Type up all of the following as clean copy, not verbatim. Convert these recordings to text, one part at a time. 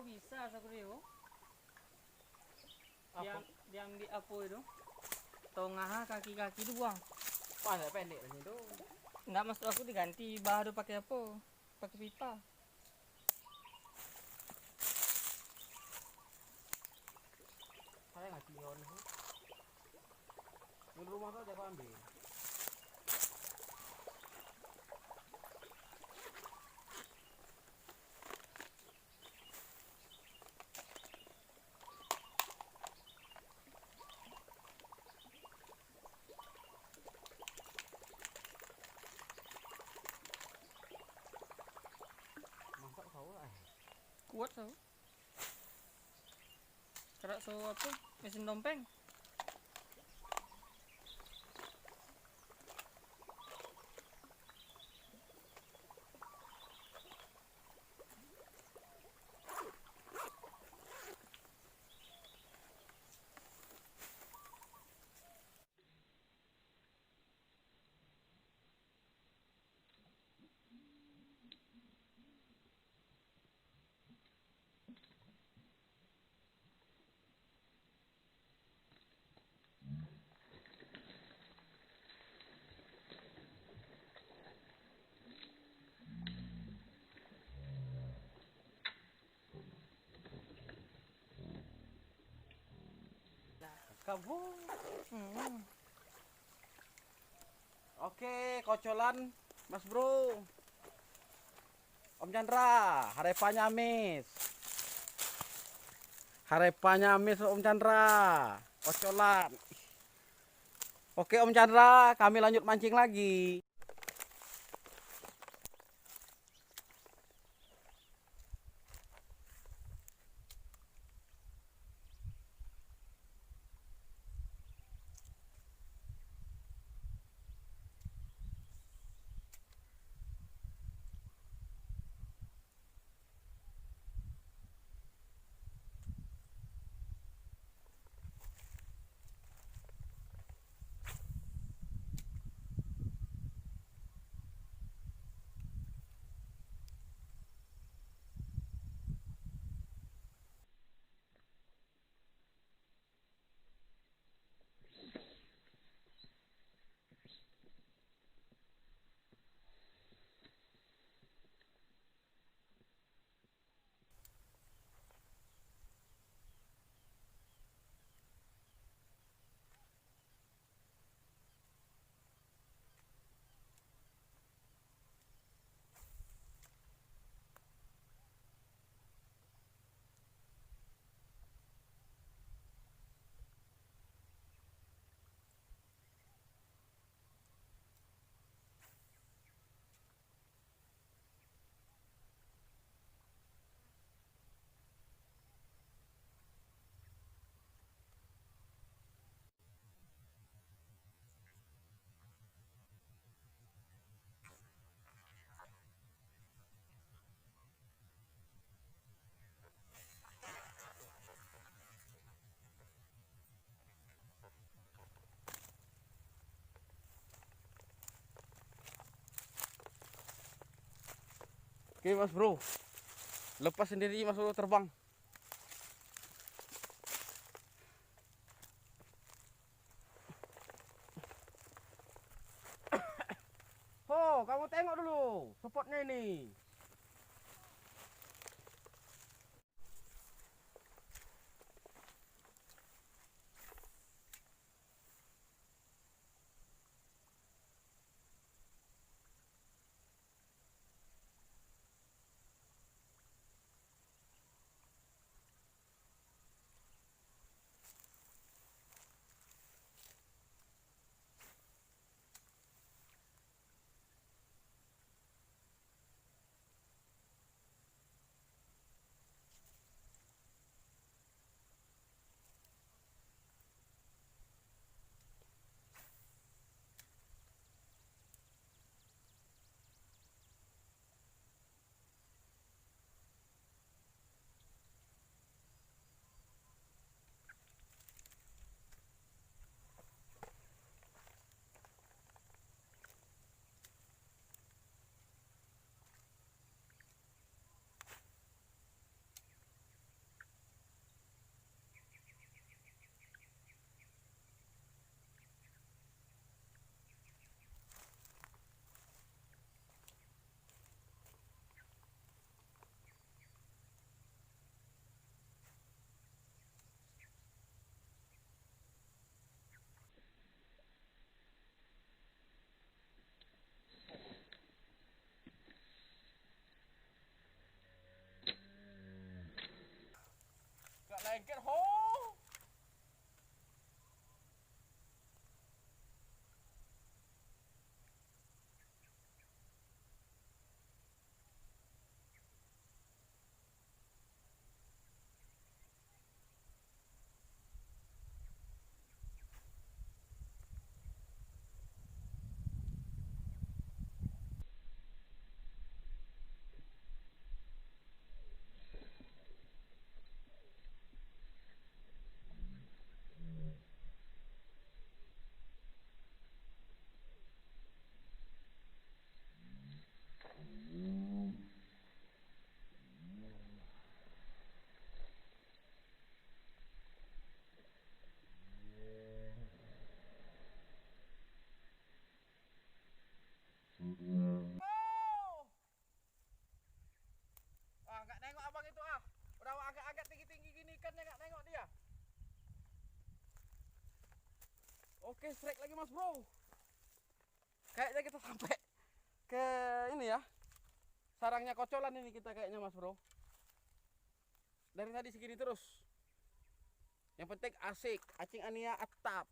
bisa Sakrio. Apa? Diambil apa itu? Tengah kaki-kaki itu buang. Wah, saya pendek ini tuh. Enggak, maksud aku diganti baru pakai apa? Pakai pipa. Saya nggak cion sih. Di rumah tuh aja aku ambil. Masak tahu lah. Kuat tau. Kerak so apa? Mesin dompeng. Kamu. Hmm. Oke, kocolan Mas Bro. Om Chandra, harapannya amis. Harapannya amis Om Chandra. Kocolan. Oke Om Chandra, kami lanjut mancing lagi. Oke Mas Bro, lepas sendiri Mas Bro terbang. Oh, kamu tengok dulu spotnya ini. Oke, strike lagi Mas Bro. Kayaknya kita sampai ke ini ya, sarangnya kocolan ini kita kayaknya Mas Bro. Dari tadi segini terus. Yang penting asik, acing ania atap.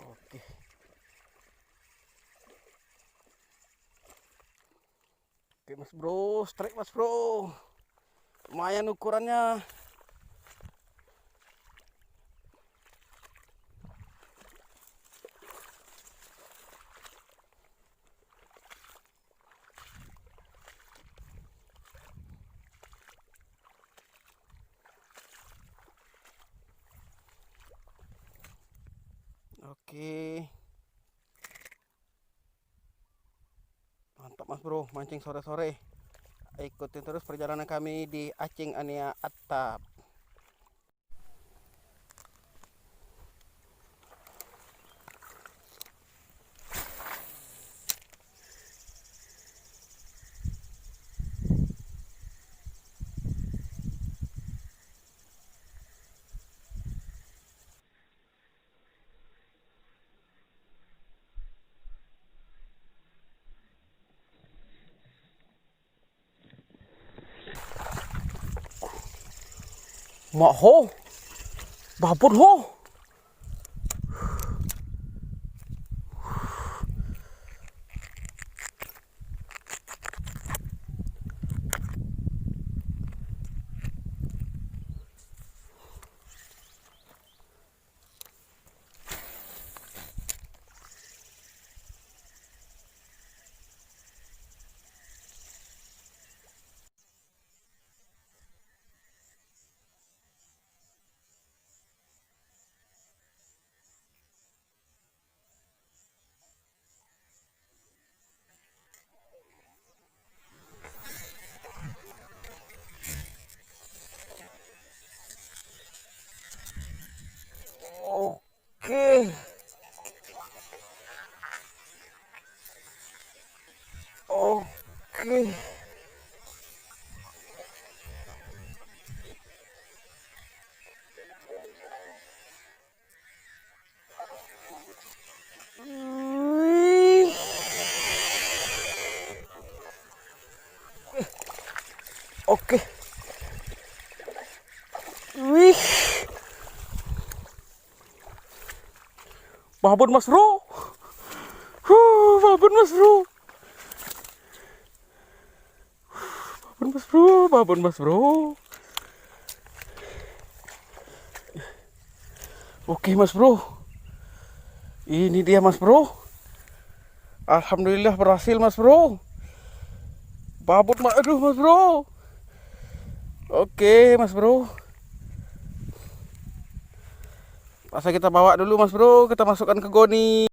Oke. Oke Mas Bro, strike Mas Bro. Lumayan ukurannya. Oke. Mantap Mas Bro, mancing sore-sore. Ikutin terus perjalanan kami di Acing Ania Atap. Mak ho, babon ho. Oke. Oke. Oke. Wih. Babon Mas Bro. Babon Mas Bro. Babon Mas Bro, babon Mas Bro. Oke Mas Bro. Ini dia Mas Bro. Alhamdulillah berhasil Mas Bro. Babon aduh Mas Bro. Oke Mas Bro. Masa kita bawa dulu Mas Bro, kita masukkan ke goni.